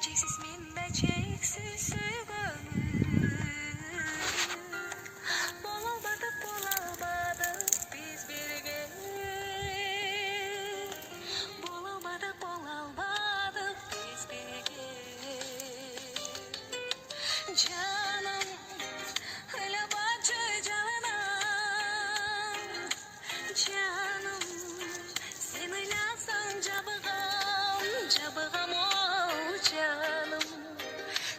Çeksiz minbe çeksiz sevdanım. Bulamadık biz birge. Bulamadık biz birge. Canım öyle bacı canım. Canım sen öylesin cabıgam o canım.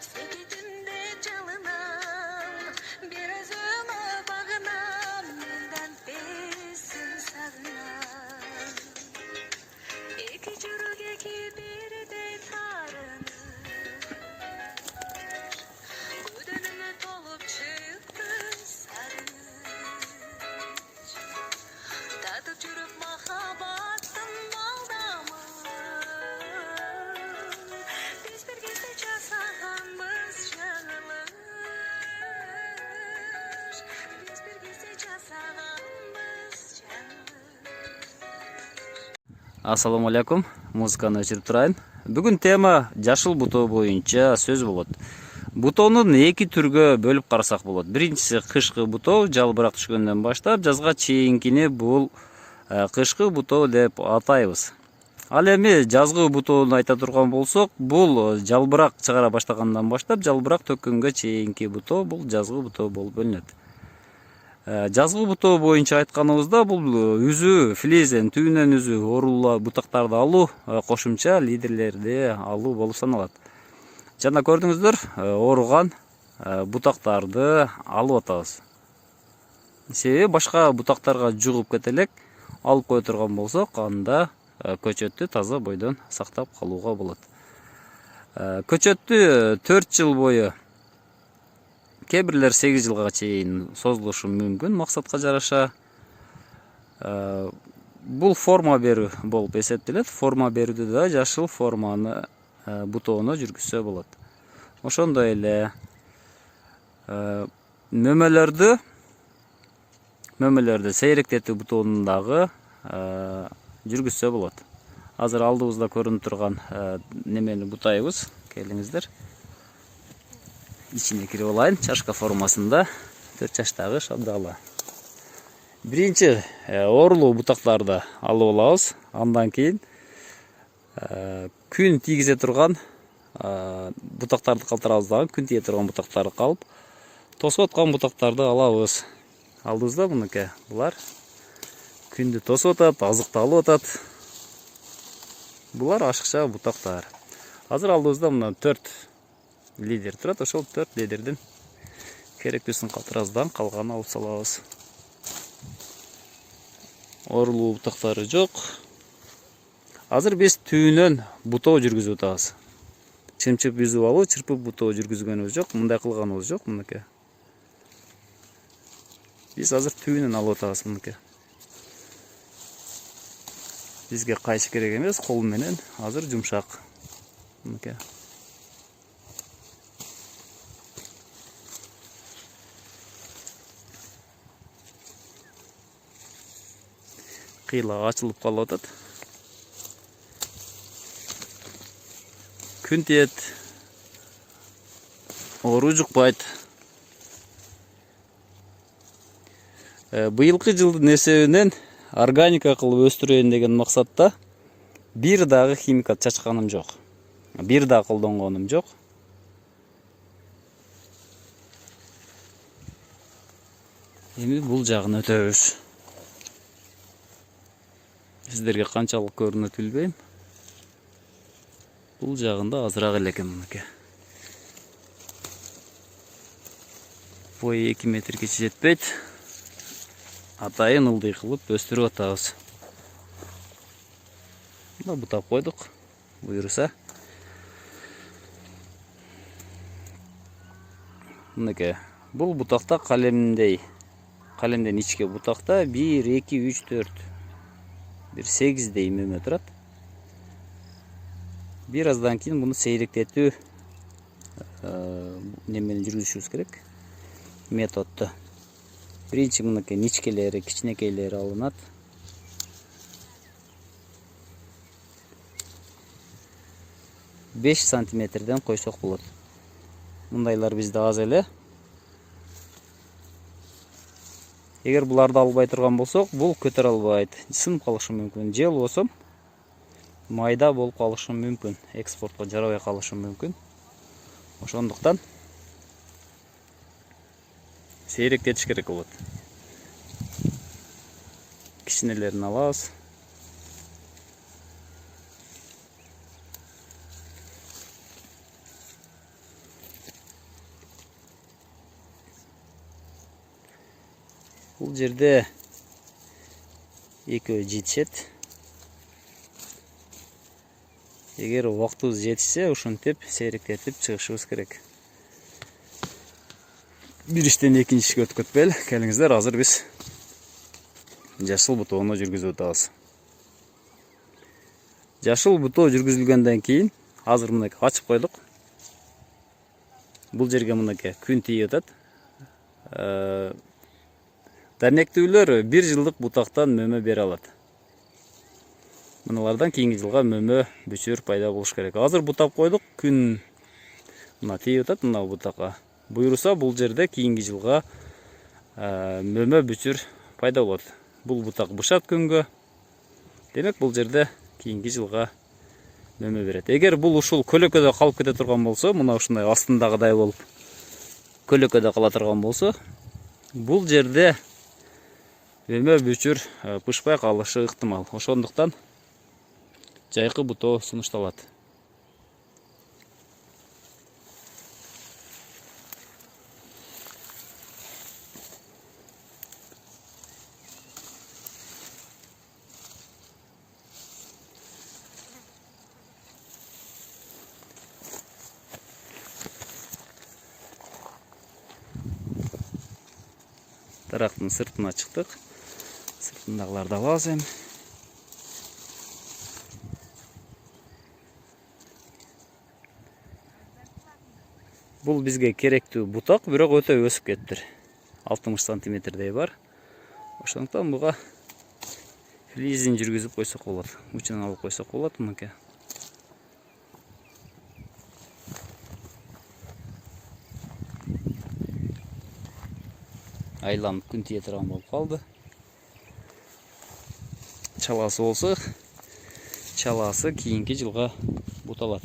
Sevgidimde canınam, bir özüme bağınam, menden besin sağınam. İki çürük iki bir de tarınır. Bu dönüme dolup çıktı sarınır. Tadıp çürük mahabatın baldamı. Biz bir gece çasanımız çalır. Biz bir gece çasanımız çalır. Assalamu alaikum. Музыканы өчүрүп турайын. Бүгүн тема жашыл бутоо боюнча сөз болот. Бутоонун эки түргө бөлүп карасак болот. Биринчиси кышкы бутоо, жалбырак түшкөндөн баштап жазга чейинкини бул кышкы бутоо деп атайбыз. Ал эми жазгы бутоону айта турган болсок, бул жалбырак чыгара баштагандан баштап жалбырак төккөнгө чейинки бутоо бул жазгы бутоо болуп бөлүнөт. Жазгы бутоо боюнча айтканыбызда бул үзү, флизен, түбүнөн үзү орулуу бутактарды алуу, кошумча лидерлерди алуу болуп саналат. Жана көрдүңүздөр, ооруган бутактарды алып атабыз. Себеби башка бутактарга жугуп кете элек, алып кое турган болсок, анда көчөттү таза бойдон сактап калууга болот. Көчөттү 4 жыл бою, кээ бирлер 8 жылга чейин созулушу мүмкүн максатка жараша. Бул форма берүү болуп эсептелет. Форма берүүдө да жашыл форманы бутоону жүргүзсө болот. Ошондой эле мөмөлөрдү сейректетүү бутоонун дагы жүргүзсө болот. Азыр алдыбызда көрүнүп турган немени бутайбыз. Келиңиздер. İçine kirip olayın. Çarşka formasında 4 yaştагы Шабдалы. Биринчи оорулуу бутактарды алып алабыз. Андан кийин күн тийгизе турган бутактарды калтырабыз дагы, күн тие турган бутактарды калып, тосуп аткан бутактарды алабыз. Алдыбызда мынакей булар күндү тосуп атат, азыкты алып атат. Булар ашыкча бутактар. Азыр алдыбызда мына 4 лидер турат, ошол 4 лидердин керектүүсүн калтырабыздан калганын алып салабыз. Оорулуу бутактары жок. Азыр биз түбүнөн бутоо жүргүзүп атабыз. Чымчып үзүп алуу, чырпып бутоо жүргүзгөнүбүз жок, мындай кылганыбыз жок, мынакей. Биз азыр түбүнөн алып атабыз, мынакей. Бизге кайчы керек эмес, кол менен азыр жумшак. Мынакей. Кыйла ачылып калып атат. Күн тиет. Оору жукпайт. Быйылкы жылдын эсебинен органика кылып өстүрөйүн деген максатта бир дагы химикат чачканым жок. Бир дагы колдонгонум жок. Эми бул жагын өтөбүз. Сиздерге канчалык көрүнөт билбейм. Бул жагында азыраак эле экен мынакей. Бою 2 метрге жетпейт. Атайын ылдый кылып өстүрүп атабыз. Мына бутап койдук. Буюрса. Мынакей. Бул бутакта калемден ичке бутакта 1, 2, 3, 4 bir 8'dey mümü турат. Birazdan keyin bunu seyrектетүү немени жүргүзүшүбүз керек. Методду. Биринчи мынакей ничкелери, кичинекейлери алынат. 5 сантиметрден койсок болот. Мындайлар бизде аз эле. Эгер буларды албай турган болсок, бул көтөрө албайт. Сынып калышы мүмкүн. Же болбосо майда болуп калышы мүмкүн. Экспортко жарабай калышы мүмкүн. Ошондуктан сейректетиш керек болот. Кичинелерин алабыз. Бул жерде экөө жетишет. Эгер убактыбыз жетишсе, ушинтип сейректетип чыгышыбыз керек. Bir işten экинчи ишке өтүп кетпейли. Келиңиздер, азыр биз жашыл бутоону жүргүзүп атабыз. Жашыл бутоо жүргүзүлгөндөн кийин азыр мынакей ачып койдук. Бул жерге мынакей күн тийип атат. Дернектүүлөр 1 жылдык бутактан мөмө бере алат. Мыналардан кийинки жылга мөмө, бүчүр пайда болуш керек. Азыр бутап койдук, күн мына тийип атат мына бутакка. Буйруса бул жерде кийинки жылга мөмө, бүчүр пайда болот. Бул бутак бышат күнгө. Демек бул жерде кийинки жылга мөмө берет. Эгер бул ушул көлөкөдө калып кете турган болсо, мына ушундай астындагыдай болуп көлөкөдө кала турган болсо, бул жерде мөмө, бүчүр пышпай калышы ыктымал. Ошондуктан жайкы бутоо сунушталат. Дарактын сыртына чыктык. Сыртындагыларды алабыз эми. Бул бизге керектүү бутак, бирок өтө өсүп кеттир. 60 сантиметрдей бар. Ошондуктан буга флизин жүргүзүп койсок болот. Учунан алып койсок болот мынакей. Айланып күн тие турган болуп калды. Чаласы болсо, чаласы кийинки жылга буталат.